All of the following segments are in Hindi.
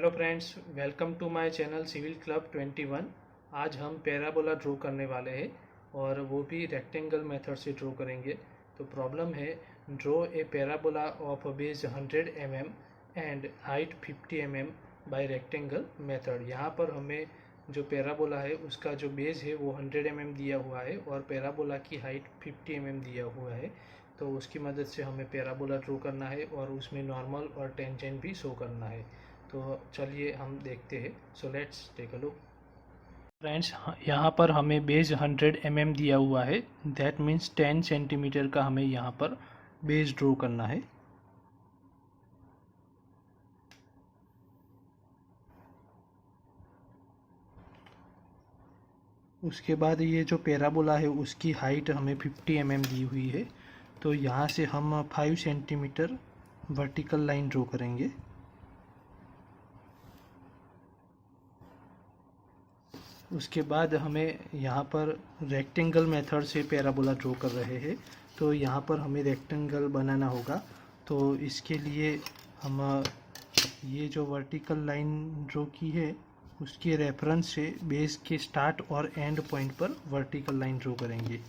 Hello friends, welcome to my channel civil club 21। आज हम पैराबोला ड्रॉ करने वाले हैं और वो भी रेक्टेंगल मेथड से ड्रॉ करेंगे। तो प्रॉब्लम है, draw a parabola of base 100 mm and height 50 mm by rectangle method. यहाँ पर हमें जो पैराबोला है उसका जो बेस है वो 100 mm दिया हुआ है और पैराबोला की हाइट 50 mm दिया हुआ है। तो उसकी मदद से हमें पैराबोला ड्रॉ करना है और उसमें नॉर्मल और टेंजेंट भी शो करना है। तो चलिए हम देखते हैं। So let's take a look. Friends, यहाँ पर हमें बेस 100 mm दिया हुआ है। दैट मीन्स 10 सेंटीमीटर का हमें यहाँ पर बेस ड्रॉ करना है। उसके बाद ये जो पैराबोला है उसकी हाइट हमें 50 mm दी हुई है। तो यहाँ से हम 5 सेंटीमीटर वर्टिकल लाइन ड्रॉ करेंगे। उसके बाद हमें यहाँ पर रेक्टेंगल मेथड से पैराबोला ड्रॉ कर रहे हैं, तो यहाँ पर हमें रेक्टेंगल बनाना होगा। तो इसके लिए हम ये जो वर्टिकल लाइन ड्रॉ की है उसके रेफरेंस से बेस के स्टार्ट और एंड पॉइंट पर वर्टिकल लाइन ड्रॉ करेंगे।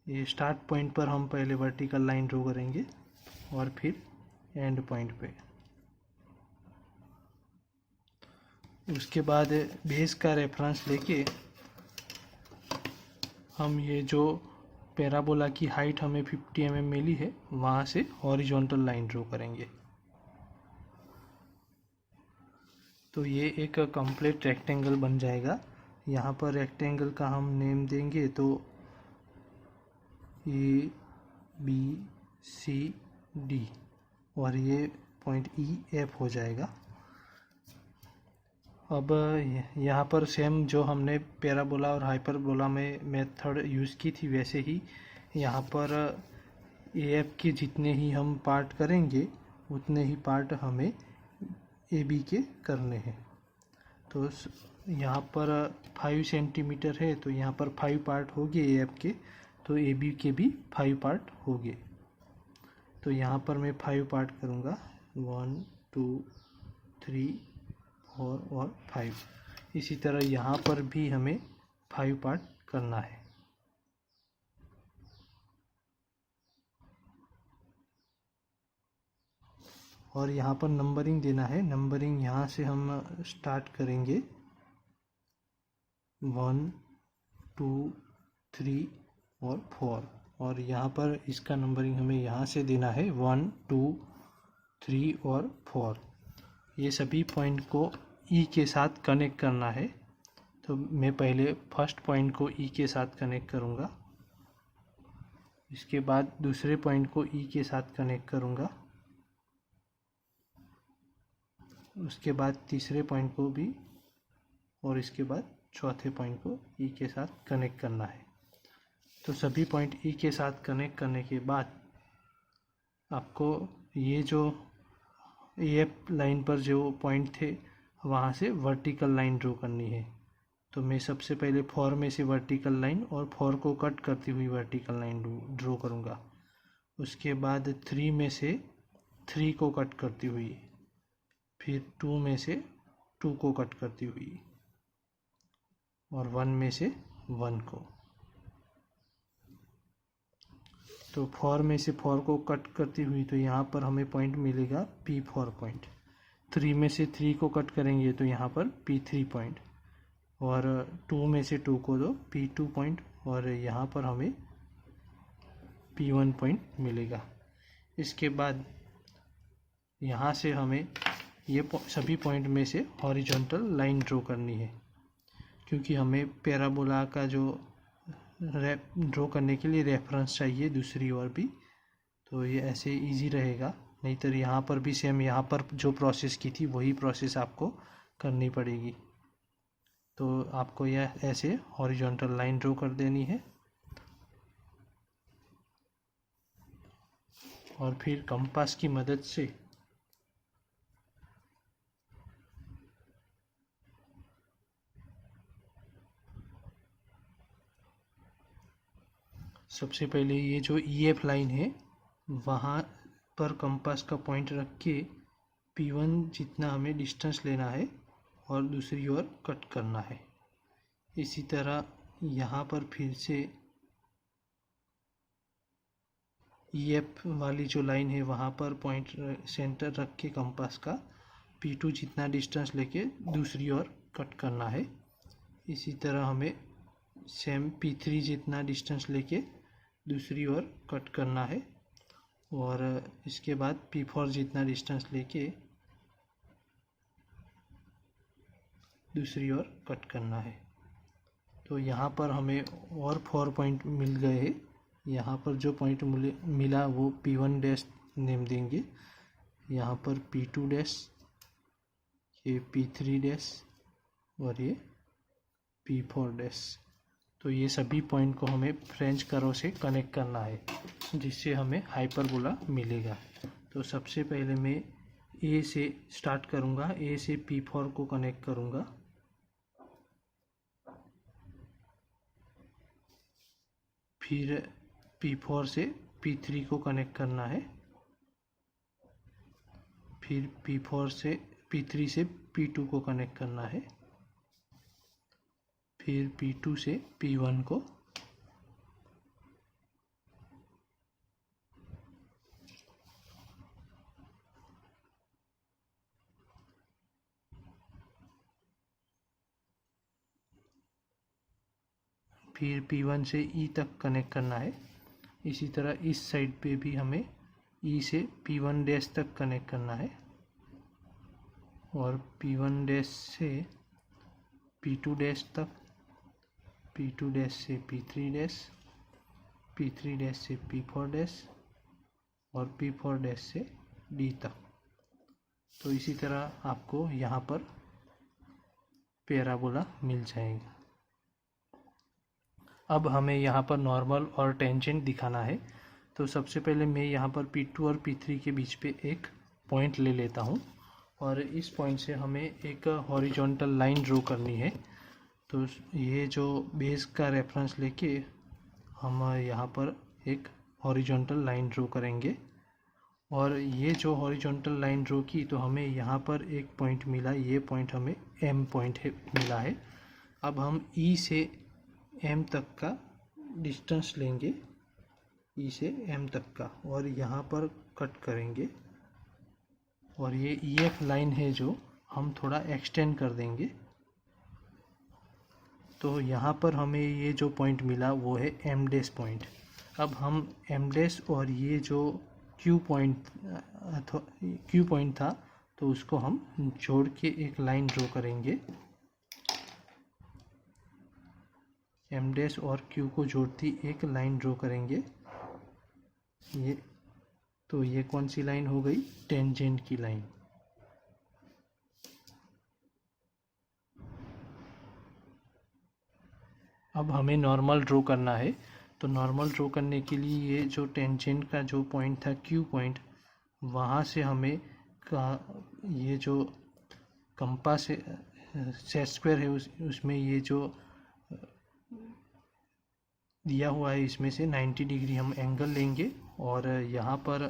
ये स्टार्ट पॉइंट पर हम पहले वर्टिकल लाइन ड्रॉ करेंगे और फिर एंड पॉइंट पे। उसके बाद बेस का रेफरेंस लेके हम ये जो पैराबोला की हाइट हमें 50 mm मिली है वहाँ से हॉरिजॉन्टल लाइन ड्रॉ करेंगे। तो ये एक कंप्लीट रेक्टेंगल बन जाएगा। यहाँ पर रेक्टेंगल का हम नेम देंगे तो ए बी सी डी और ये पॉइंट ई एफ हो जाएगा। अब यहाँ पर सेम जो हमने पैराबोला और हाइपरबोला में मेथड यूज़ की थी वैसे ही यहाँ पर ए एफ के जितने ही हम पार्ट करेंगे उतने ही पार्ट हमें ए बी के करने हैं। तो यहाँ पर 5 सेंटीमीटर है तो यहाँ पर 5 पार्ट हो गए ए एफ के, तो ए बी के भी 5 पार्ट हो गए। तो यहाँ पर मैं 5 पार्ट करूँगा, 1 2 3 4 और 5। इसी तरह यहाँ पर भी हमें 5 पार्ट करना है। और यहाँ पर नंबरिंग देना है। नंबरिंग यहाँ से हम स्टार्ट करेंगे 1 2 3 और 4, और यहाँ पर इसका नंबरिंग हमें यहाँ से देना है 1 2 3 और 4। ये सभी पॉइंट को ई के साथ कनेक्ट करना है। तो मैं पहले फर्स्ट पॉइंट को ई के साथ कनेक्ट करूँगा, इसके बाद दूसरे पॉइंट को ई के साथ कनेक्ट करूँगा, उसके बाद तीसरे पॉइंट को भी, और इसके बाद चौथे पॉइंट को ई के साथ कनेक्ट करना है। तो सभी पॉइंट ई के साथ कनेक्ट करने के बाद आपको ये जो ए एफ लाइन पर जो पॉइंट थे वहाँ से वर्टिकल लाइन ड्रॉ करनी है। तो मैं सबसे पहले 4 में से वर्टिकल लाइन और 4 को कट करती हुई वर्टिकल लाइन ड्रॉ करूँगा। उसके बाद 3 में से 3 को कट करती हुई, फिर 2 में से 2 को कट करती हुई और 1 में से 1 को। तो 4 में से 4 को कट करती हुई तो यहाँ पर हमें पॉइंट मिलेगा P4 पॉइंट। 3 में से 3 को कट करेंगे तो यहाँ पर P3 पॉइंट, और 2 में से 2 को दो P2 पॉइंट, और यहाँ पर हमें P1 पॉइंट मिलेगा। इसके बाद यहाँ से हमें ये सभी पॉइंट में से हॉरिजॉन्टल लाइन ड्रॉ करनी है, क्योंकि हमें पैराबोला का जो ड्रॉ करने के लिए रेफरेंस चाहिए दूसरी ओर भी। तो ये ऐसे इजी रहेगा, नहीं तो यहाँ पर भी सेम यहाँ पर जो प्रोसेस की थी वही प्रोसेस आपको करनी पड़ेगी। तो आपको यह ऐसे हॉरिजॉन्टल लाइन ड्रॉ कर देनी है और फिर कंपास की मदद से सबसे पहले ये जो ई एफ लाइन है वहाँ पर कंपास का पॉइंट रख के P1 जितना हमें डिस्टेंस लेना है और दूसरी ओर कट करना है। इसी तरह यहाँ पर फिर से EF वाली जो लाइन है वहाँ पर पॉइंट सेंटर रख के कंपास का P2 जितना डिस्टेंस लेके दूसरी ओर कट करना है। इसी तरह हमें सेम P3 जितना डिस्टेंस लेके दूसरी ओर कट करना है और इसके बाद P4 जितना डिस्टेंस लेके दूसरी ओर कट करना है। तो यहाँ पर हमें और 4 पॉइंट मिल गए हैं। यहाँ पर जो पॉइंट मिला वो P1 डैश नेम देंगे, यहाँ पर P2 डैश, ये P3 डैश और ये P4 डैश। तो ये सभी पॉइंट को हमें फ्रेंच कर्व से कनेक्ट करना है जिससे हमें हाइपरबोला मिलेगा। तो सबसे पहले मैं A से स्टार्ट करूँगा, A से P4 को कनेक्ट करूँगा, फिर P4 से P3 को कनेक्ट करना है, फिर P3 से P2 को कनेक्ट करना है, फिर P2 से P1 को, फिर P1 से E तक कनेक्ट करना है। इसी तरह इस साइड पे भी हमें E से P1 डैश तक कनेक्ट करना है और P1 डैश से P2 डैश तक, P2 डैश से P3 डैश, P3 डैश से P4 डैश और P4 डैश से D तक। तो इसी तरह आपको यहाँ पर पैराबोला मिल जाएगा। अब हमें यहाँ पर नॉर्मल और टेंजेंट दिखाना है। तो सबसे पहले मैं यहाँ पर P2 और P3 के बीच पे एक पॉइंट ले लेता हूँ और इस पॉइंट से हमें एक हॉरिजॉन्टल लाइन ड्रॉ करनी है। तो ये जो बेस का रेफरेंस लेके हम यहाँ पर एक हॉरिजॉन्टल लाइन ड्रॉ करेंगे और ये जो हॉरिजॉन्टल लाइन ड्रॉ की तो हमें यहाँ पर एक पॉइंट मिला, ये पॉइंट हमें M पॉइंट मिला है। अब हम E से M तक का डिस्टेंस लेंगे, E से M तक का, और यहाँ पर कट करेंगे और ये EF लाइन है जो हम थोड़ा एक्सटेंड कर देंगे। तो यहाँ पर हमें ये जो पॉइंट मिला वो है M डैश पॉइंट। अब हम M डैश और ये जो Q पॉइंट था तो उसको हम जोड़ के एक लाइन ड्रॉ करेंगे। M डैश और Q को जोड़ती एक लाइन ड्रॉ करेंगे। ये कौन सी लाइन हो गई? टेंजेंट की लाइन। अब हमें नॉर्मल ड्रॉ करना है। तो नॉर्मल ड्रॉ करने के लिए ये जो टेंजेंट का जो पॉइंट था Q पॉइंट, वहाँ से हमें ये जो कंपास सेट स्क्वायर है उसमें ये जो दिया हुआ है इसमें से 90 डिग्री हम एंगल लेंगे और यहाँ पर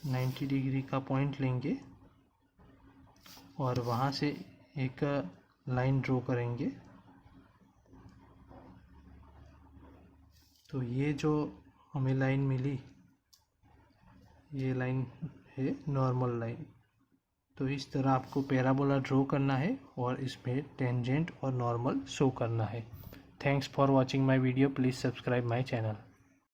90 डिग्री का पॉइंट लेंगे और वहाँ से एक लाइन ड्रॉ करेंगे। तो ये जो हमें लाइन मिली, ये लाइन है नॉर्मल लाइन। तो इस तरह आपको पैराबोला ड्रॉ करना है और इसमें टेंजेंट और नॉर्मल शो करना है। Thanks for watching my video. Please subscribe my channel.